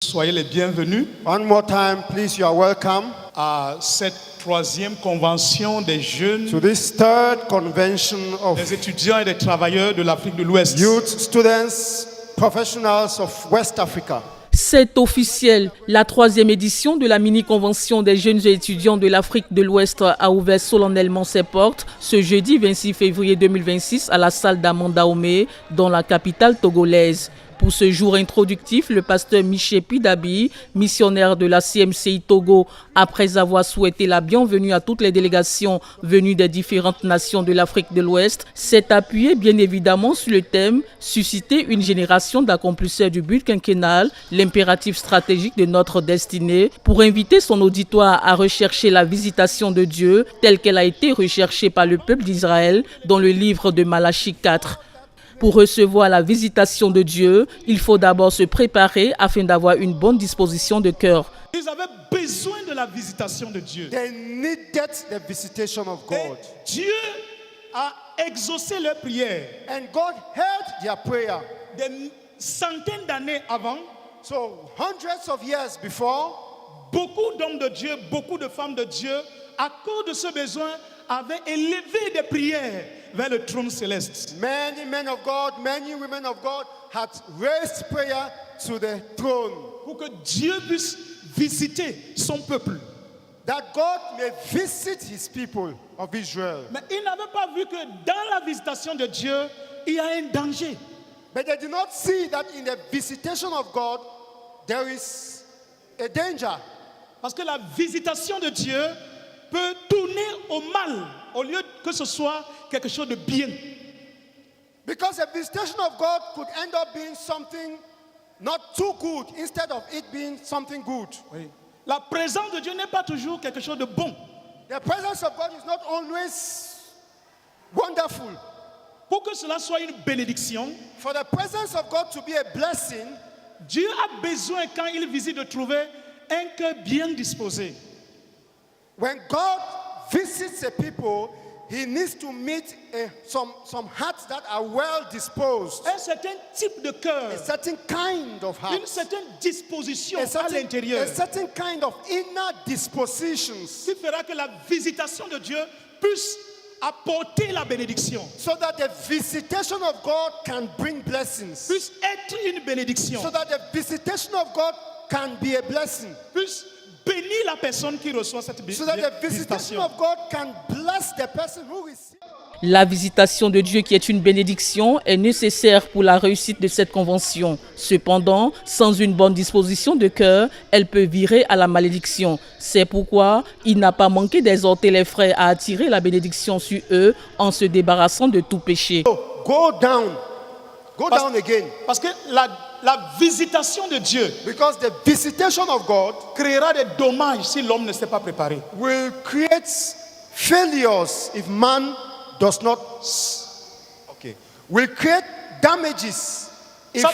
Soyez les bienvenus One more time, please, you are welcome à cette troisième convention des jeunes, to this third convention of des étudiants et des travailleurs de l'Afrique de l'Ouest. youth, students, professionals of West Africa. C'est officiel. La troisième édition de la mini-convention des jeunes et étudiants de l'Afrique de l'Ouest a ouvert solennellement ses portes ce jeudi 26 février 2026 à la salle d'Amanda Omé, dans la capitale togolaise. Pour ce jour introductif, le pasteur Miché Pidabi, missionnaire de la CMCI Togo, après avoir souhaité la bienvenue à toutes les délégations venues des différentes nations de l'Afrique de l'Ouest, s'est appuyé bien évidemment sur le thème « Susciter une génération d'accomplisseurs du but quinquennal, l'impératif stratégique de notre destinée » pour inviter son auditoire à rechercher la visitation de Dieu telle qu'elle a été recherchée par le peuple d'Israël dans le livre de Malachie 4. Pour recevoir la visitation de Dieu, il faut d'abord se préparer afin d'avoir une bonne disposition de cœur. Ils avaient besoin de la visitation de Dieu. They needed the visitation of Et God. Dieu a exaucé leurs prières. And God heard their prayer. Des centaines d'années avant, So hundreds of years before, beaucoup d'hommes de Dieu, beaucoup de femmes de Dieu, à cause de ce besoin, avaient élevé des prières vers le trône céleste. many men of God, many women of God had raised prayer to the throne, Pour que Dieu puisse visiter son peuple. that God may visit his people of Israel. Mais ils n'avaient pas vu que dans la visitation de Dieu, il y a un danger. But they did not see that in the visitation of God, there is a danger. Parce que la visitation de Dieu peut tourner au mal, au lieu que ce soit quelque chose de bien. Because the visitation of God could end up being something not too good instead of it being something good. La présence de Dieu n'est pas toujours quelque chose de bon. The presence of God is not always wonderful. Pour que cela soit une bénédiction, For the presence of God to be a blessing, Dieu a besoin, quand il visite, de trouver un cœur bien disposé. when God visits a people, he needs to meet some hearts that are well disposed, Un certain type de cœur, a certain kind of une heart, certaine disposition a à certain, l'intérieur a certain kind of inner dispositions, qui fera que la visitation de Dieu puisse apporter la bénédiction, so that the visitation of God can bring blessings, puisse être une bénédiction, so that the visitation of God can be a blessing, puisse bénir la personne qui reçoit cette so that the visitation visitation. of God can bless the person who receives. La visitation de Dieu qui est une bénédiction est nécessaire pour la réussite de cette convention. Cependant, sans une bonne disposition de cœur, elle peut virer à la malédiction. C'est pourquoi il n'a pas manqué d'exhorter les frères à attirer la bénédiction sur eux en se débarrassant de tout péché. Go down again, Parce que la visitation de Dieu because the visitation of God créera des dommages si l'homme ne s'est pas préparé. will create failures if man does not, will create damages if Ça-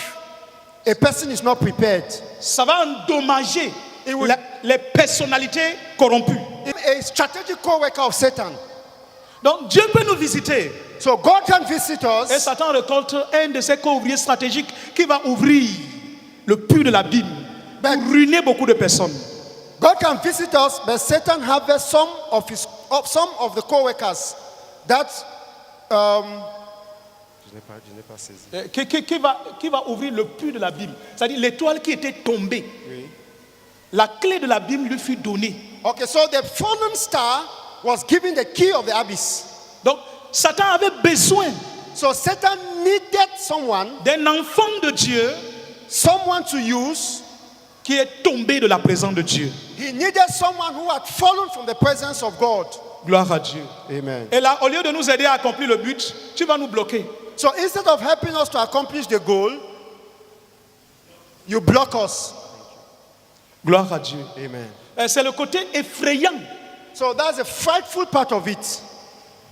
a person is not prepared. Ça va endommager It will- les personnalités corrompues. A strategic co-worker of Satan. Donc Dieu peut nous visiter So God can visit et us, Satan récolte un de ses co-ouvriers stratégiques qui va ouvrir le puits de l'abîme pour ruiner beaucoup de personnes. God can visit us, but Satan harvests some of the co-workers that Qui va ouvrir le puits de l'abîme. C'est-à-dire l'étoile qui était tombée. La clé de l'abîme lui fut donnée. okay, so the fallen star was given the key of the abyss. Donc Satan avait besoin So Satan needed someone d'un enfant de Dieu to use. qui est tombé de la présence de Dieu. He needed someone who had fallen from the presence of God. Gloire à Dieu. Amen. Et là, au lieu de nous aider à accomplir le but, tu vas nous bloquer. So instead of helping us to accomplish the goal, you block us. Gloire à Dieu. Amen. Et c'est le côté effrayant So that's a frightful part of it.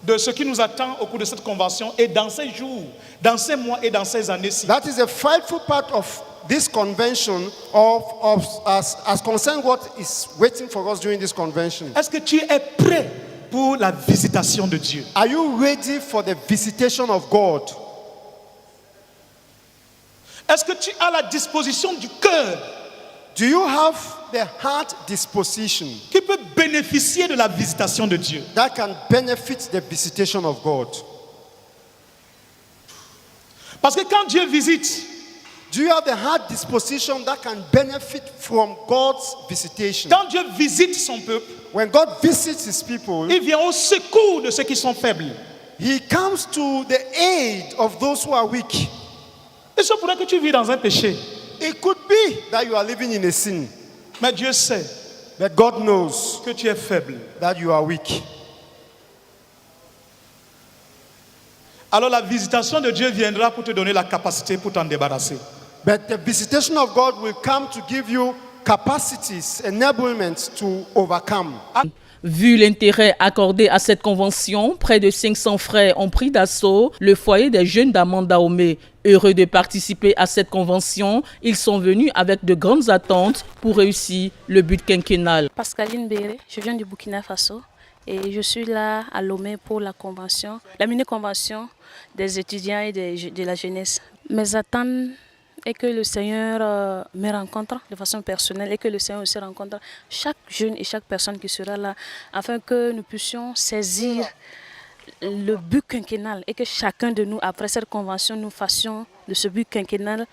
de ce qui nous attend au cours de cette convention et dans ces jours, dans ces mois et dans ces années-ci. That is a frightful part of this convention as concerned what is waiting for us during this convention. Est-ce que tu es prêt pour la visitation de Dieu? Are you ready for the visitation of God? Est-ce que tu as la disposition du cœur Do you have the heart disposition qui peut bénéficier de la visitation de Dieu? that can benefit the visitation of God? Parce que quand Dieu visite, Do you have the heart disposition that can benefit from God's visitation? quand Dieu visite son peuple, When God visits his people, il vient au secours de ceux qui sont faibles. he comes to the aid of those who are weak. Il se pourrait que tu vis dans un péché, It could be that you are living in a sin, mais Dieu sait but God knows que tu es faible. that you are weak. Alors la visitation de Dieu viendra pour te donner la capacité pour t'en débarrasser. But the visitation of God will come to give you capacities, enablement to overcome. Vu l'intérêt accordé à cette convention, près de 500 frères ont pris d'assaut le foyer des jeunes d'Amandaomé. Heureux de participer à cette convention, ils sont venus avec de grandes attentes pour réussir le but quinquennal. Pascaline Béré, je viens du Burkina Faso et je suis là à Lomé pour la convention, la mini-convention des étudiants et de la jeunesse. Mes attentes est que le Seigneur me rencontre de façon personnelle et que le Seigneur aussi rencontre chaque jeune et chaque personne qui sera là afin que nous puissions saisir le but quinquennal et que chacun de nous, après cette convention, nous fassions de ce but quinquennal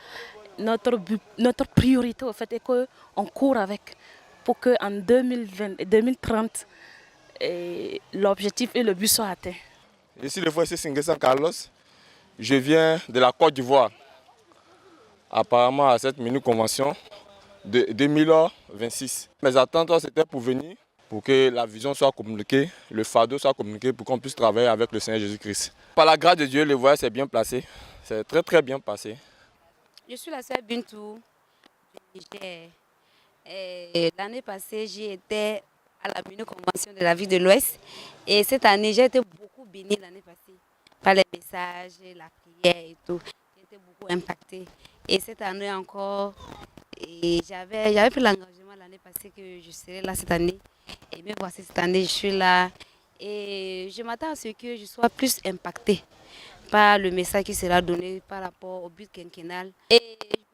notre priorité au fait et qu'on court avec pour qu'en 2030, l'objectif et le but soient atteints. Je suis le frère Singesa Carlos, je viens de la Côte d'Ivoire. Apparemment à cette mini-convention de 2026. Mes attentes, c'était pour venir, pour que la vision soit communiquée, le fardeau soit communiqué, pour qu'on puisse travailler avec le Seigneur Jésus-Christ. Par la grâce de Dieu, le voyage s'est bien placé. C'est très très bien passé. Je suis la sœur Bintou du Niger. L'année passée, j'y étais à la mini-convention de la ville de l'Ouest. Et cette année, j'ai été beaucoup bénie l'année passée par les messages, la prière et tout. J'ai été beaucoup impactée. Et cette année encore, j'avais pris l'engagement l'année passée que je serais là cette année. Et bien voici cette année, je suis là. Et je m'attends à ce que je sois plus impactée par le message qui sera donné par rapport au but quinquennal. Et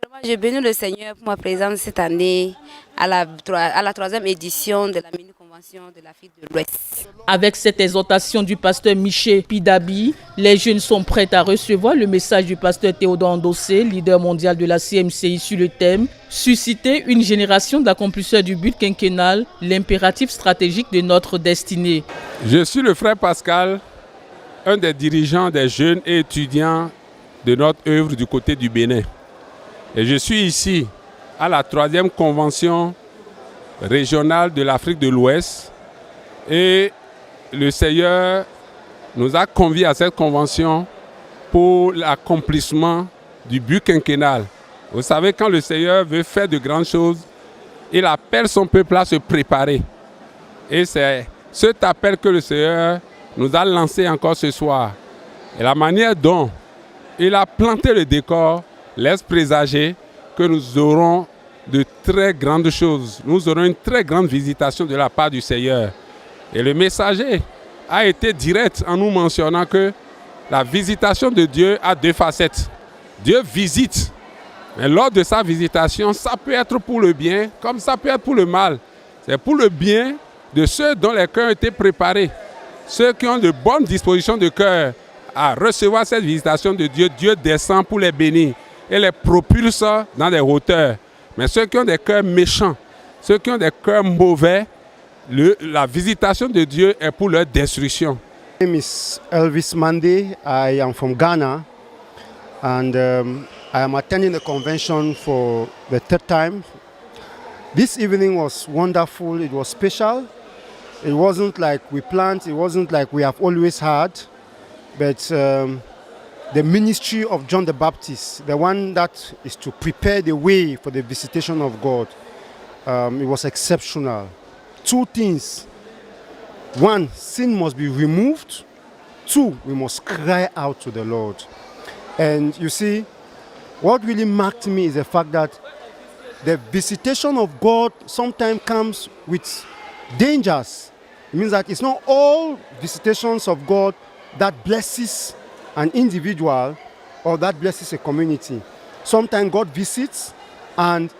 vraiment, je bénis le Seigneur pour ma présence cette année à la 3e édition de la mini-convention de l'Afrique de l'Ouest. Avec cette exhortation du pasteur Miché Pidabi, les jeunes sont prêts à recevoir le message du pasteur Théodore Ndossé, leader mondial de la CMCI, sur le thème « Susciter une génération d'accomplisseurs du but quinquennal, l'impératif stratégique de notre destinée ». Je suis le frère Pascal, un des dirigeants des jeunes et étudiants de notre œuvre du côté du Bénin. Et je suis ici à la 3e convention régionale de l'Afrique de l'Ouest. Et le Seigneur nous a conviés à cette convention pour l'accomplissement du but quinquennal. Vous savez, quand le Seigneur veut faire de grandes choses, il appelle son peuple à se préparer. Et c'est cet appel que le Seigneur nous a lancé encore ce soir. Et la manière dont il a planté le décor laisse présager que nous aurons de très grandes choses. Nous aurons une très grande visitation de la part du Seigneur. Et le messager a été direct en nous mentionnant que la visitation de Dieu a 2 facettes. Dieu visite. Mais lors de sa visitation, ça peut être pour le bien comme ça peut être pour le mal. C'est pour le bien de ceux dont les cœurs ont été préparés. Ceux qui ont de bonnes dispositions de cœur à recevoir cette visitation de Dieu, Dieu descend pour les bénir et les propulse dans des hauteurs. Mais ceux qui ont des cœurs méchants, ceux qui ont des cœurs mauvais, la visitation de Dieu est pour leur destruction. My name is Elvis Mande. I am from Ghana, and I am attending the convention for the 3rd time. This evening was wonderful. It was special. It wasn't like we planned. It wasn't like we have always had, but the ministry of John the Baptist, the one that is to prepare the way for the visitation of God, it was exceptional. 2 things. 1, sin must be removed. 2, we must cry out to the Lord. And you see, what really marked me is the fact that the visitation of God sometimes comes with dangers. It means that it's not all visitations of God that blesses an individual or that blesses a community. Sometimes God visits and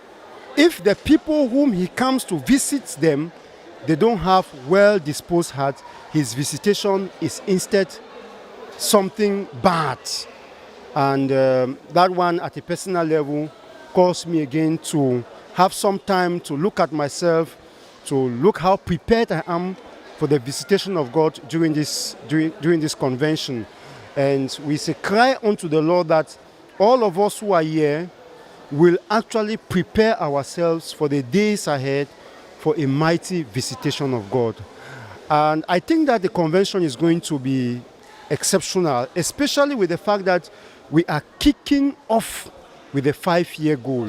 if the people whom he comes to visit them, they don't have well-disposed hearts, his visitation is instead something bad. And that one at a personal level caused me again to have some time to look at myself, to look how prepared I am for the visitation of God during this convention. And we say, cry unto the Lord that all of us who are here will actually prepare ourselves for the days ahead for a mighty visitation of God. And I think that the convention is going to be exceptional, especially with the fact that we are kicking off with a 5-year goal.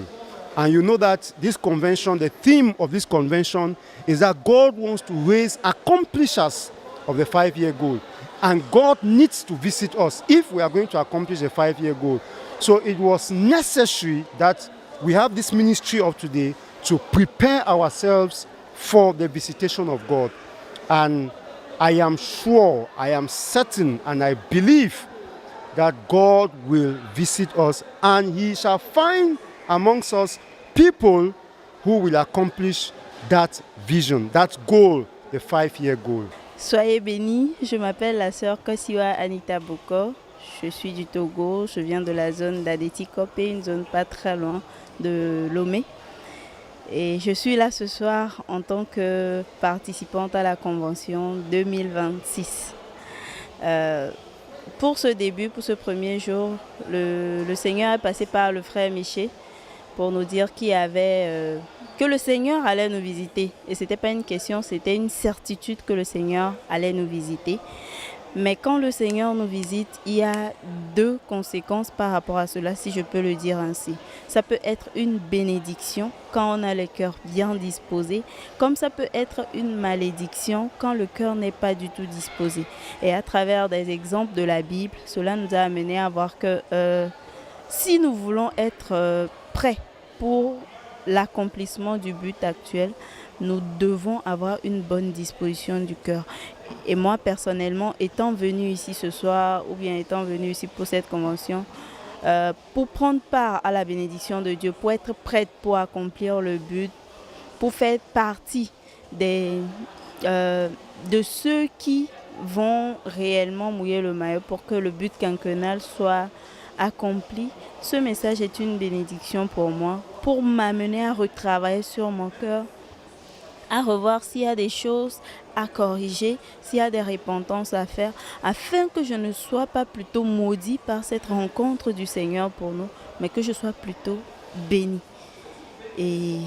And you know that this convention, the theme of this convention is that God wants to raise accomplishers of the 5-year goal. And God needs to visit us if we are going to accomplish the 5-year goal. So it was necessary that we have this ministry of today to prepare ourselves for the visitation of God. And I am sure, I am certain, and I believe that God will visit us and he shall find amongst us people who will accomplish that vision, that goal, the 5-year goal. Soyez bénis, je m'appelle la sœur Kosiwa Anita Boko, je suis du Togo, je viens de la zone d'Adétikopé, une zone pas très loin de Lomé. Et je suis là ce soir en tant que participante à la convention 2026. Pour ce début, pour ce premier jour, le Seigneur est passé par le frère Miché pour nous dire que le Seigneur allait nous visiter. Et ce n'était pas une question, c'était une certitude que le Seigneur allait nous visiter. Mais quand le Seigneur nous visite, il y a 2 conséquences par rapport à cela, si je peux le dire ainsi. Ça peut être une bénédiction quand on a le cœur bien disposé, comme ça peut être une malédiction quand le cœur n'est pas du tout disposé. Et à travers des exemples de la Bible, cela nous a amené à voir que si nous voulons être prêts pour l'accomplissement du but actuel, nous devons avoir une bonne disposition du cœur. Et moi, personnellement, étant venue ici ce soir, ou bien étant venue ici pour cette convention, pour prendre part à la bénédiction de Dieu, pour être prête pour accomplir le but, pour faire partie de ceux qui vont réellement mouiller le maillot pour que le but quinquennal soit accompli. Ce message est une bénédiction pour moi, pour m'amener à retravailler sur mon cœur, à revoir s'il y a des choses à corriger, s'il y a des repentances à faire, afin que je ne sois pas plutôt maudit par cette rencontre du Seigneur pour nous, mais que je sois plutôt béni. Et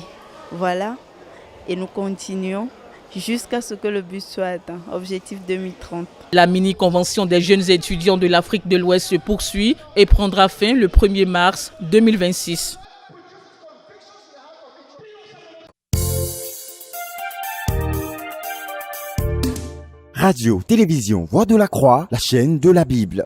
voilà, et nous continuons jusqu'à ce que le but soit atteint, objectif 2030. La mini-convention des jeunes étudiants de l'Afrique de l'Ouest se poursuit et prendra fin le 1er mars 2026. Radio, télévision, Voix de la Croix, la chaîne de la Bible.